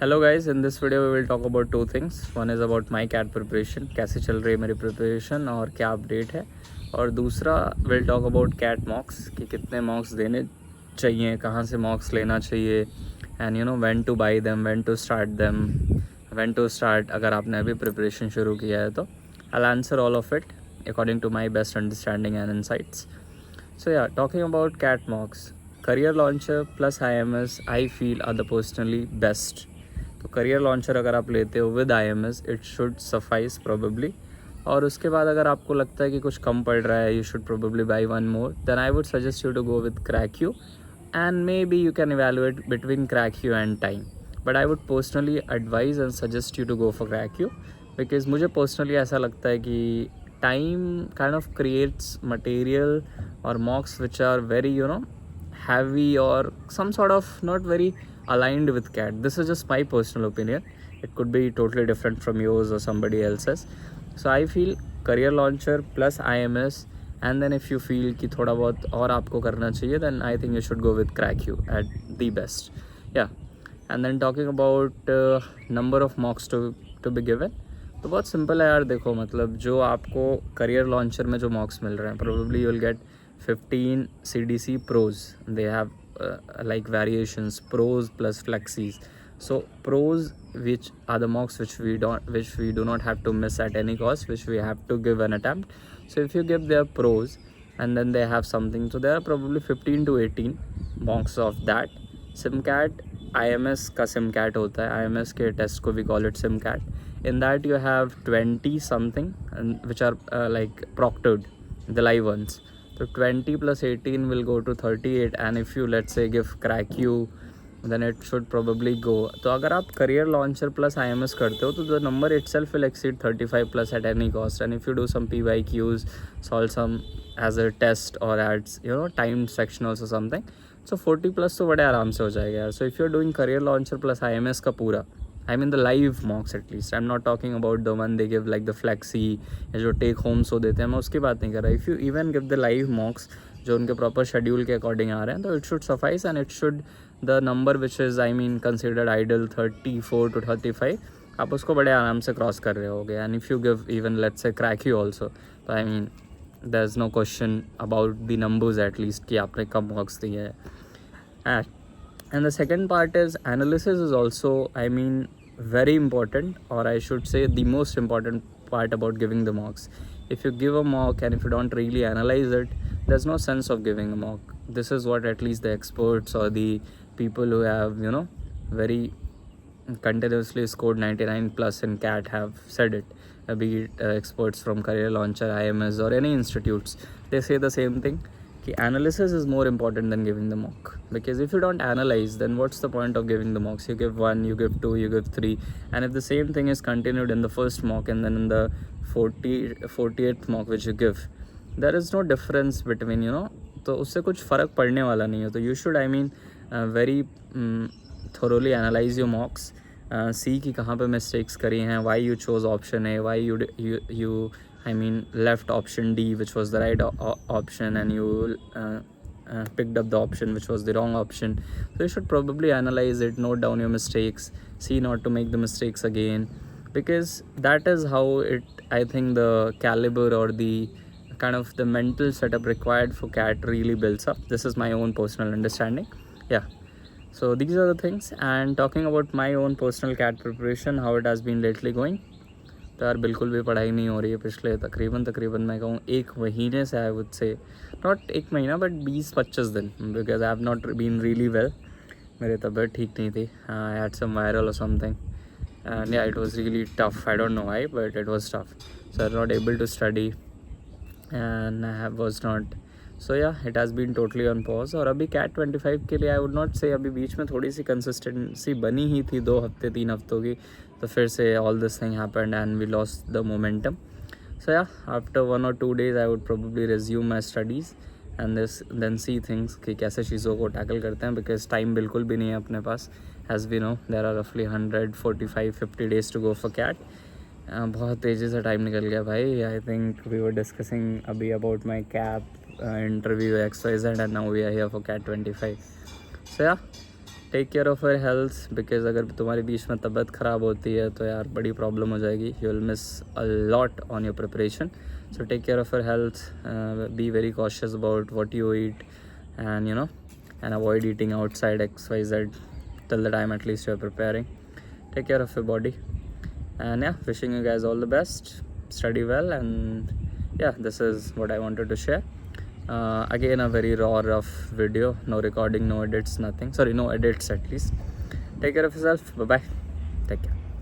Hello guys, in this video we will talk about two things. One is about my CAT preparation, कैसे चल रही है मेरी preparation और क्या अपडेट है. और दूसरा will talk about CAT mocks, कि कितने मॉक्स देने चाहिए, कहाँ से मॉक्स लेना चाहिए, and when to buy them, when to start them, when to start अगर आपने अभी प्रिपरेशन शुरू किया है तो. I answer all of it according to my best understanding and insights. So yeah, talking about cat mocks, career launcher plus IMS I feel are the personally best. तो career launcher अगर आप लेते हो with IMS it should suffice probably. और उसके बाद अगर आपको लगता है कि कुछ कम पड़ रहा है, you should probably buy one more, then I would suggest you to go with Cracku, and maybe you can evaluate between Cracku and TIME. But I would personally advise and suggest you to go for Cracku, because मुझे personally ऐसा लगता है कि TIME kind of creates material or mocks which are very heavy or some sort of not very aligned with cat. This is just my personal opinion. It could be totally different from yours or somebody else's. So I feel career launcher plus IMS, and then if you feel कि थोड़ा बहुत और आपको करना चाहिए, then I think you should go with crack you at the best. Yeah. And then talking about number of mocks to be given, तो बहुत simple है यार. देखो, मतलब जो आपको करियर लॉन्चर में जो मॉक्स मिल रहे हैं, probably you will get 15 CDC pros. They have like variations, pros plus flexis. So pros, which are the mocks which we do not have to miss at any cost, which we have to give an attempt. So if you give their pros and then they have something, so there are probably 15 to 18 mocks of that. SimCat, IMS का SimCat होता है, IMS के test को we call it SimCat. In that you have 20 something and which are like proctored, the live ones. So 20 plus 18 will go to 38, and if you let's say give crack you, then it should probably go. तो अगर आप career launcher plus IMS करते हो तो the number itself will exceed 35 plus at any cost. And if you do some PYQs, solve some as a test or ads timed sectionals or something, so 40 plus तो बड़े आराम से हो जाएगा यार. So if you're doing career launcher plus IMS का पूरा, I mean the live mocks at least, I'm not talking about the one they give like the flexi या जो टेक होम्स हो देते हैं, मैं उसकी बात नहीं कर रहा. If you even give the live mocks जो उनके प्रॉपर शेड्यूल के अकॉर्डिंग आ रहे हैं, तो it should suffice and it should the number which is I mean considered ideal 34 to 35, आप उसको बड़े आराम से क्रॉस कर रहे होगे. And if you give even let's say crack you also, तो I mean there is no question about the numbers at least कि आपने कम मॉक्स दिए हैं. And the second part is analysis is also, I mean, very important, or I should say the most important part about giving the mocks. If you give a mock and if you don't really analyze it, there's no sense of giving a mock. This is what at least the experts or the people who have very continuously scored 99 plus in CAT have said it. Be it experts from career launcher, IMS or any institutes, they say the same thing. Analysis is more important than giving the mock, because if you don't analyze, then what's the point of giving the mocks? You give 1, you give 2, you give 3, and if the same thing is continued in the first mock and then in the 48th mock which you give, there is no difference between तो उससे कुछ फ़र्क पड़ने वाला नहीं है. तो you should, I mean, very thoroughly analyze your mocks, see कि कहाँ पे mistakes करी हैं, why you chose option A, why you I mean left option D which was the right option, and you picked up the option which was the wrong option. So you should probably analyze it, note down your mistakes, see not to make the mistakes again, because that is how it, I think, the caliber or the kind of the mental setup required for CAT really builds up. This is my own personal understanding. Yeah, so these are the things. And talking about my own personal CAT preparation, how it has been lately going, तो यार बिल्कुल भी पढ़ाई नहीं हो रही है पिछले तकरीबन मैं कहूँ 1 महीने से. आई वुड से नॉट 1 महीना बट 20-25 दिन, because I have not been really well. मेरी तबीयत ठीक नहीं थी. आई हैड सम वायरल और something, and yeah it was really tough. I don't know why but it was tough. So I not able to study and I was not. So yeah it has been totally on pause. और अभी cat 25 के लिए I would not से अभी बीच में थोड़ी सी consistency बनी ही थी 2 हफ्ते 3 हफ्तों की, तो फिर से all this thing happened and we lost the momentum. So yeah after 1 or 2 days I would probably resume my studies and then see things कि कैसे चीज़ों को टैकल करते हैं, बिकॉज टाइम बिल्कुल भी नहीं है अपने पास. As we know there are रफली 145-50 days to go for CAT. बहुत तेज़ी से टाइम निकल गया भाई. I think we were discussing अभी about my cap interview XYZ, and now we are here for CAT 25. So yeah, take care of your health, because अगर तुम्हारे बीच में तबीयत ख़राब होती है तो यार बड़ी प्रॉब्लम हो जाएगी, you will miss a lot on your preparation. So take care of your health, be very cautious about what you eat, and and avoid eating outside XYZ till the time at least you're preparing. Take care of your body, and yeah, wishing you guys all the best. Study well, and yeah, this is what I wanted to share. Again, a very raw, rough video, no recording, no edits, nothing. Sorry, no edits at least. Take care of yourself. Bye bye. Take care.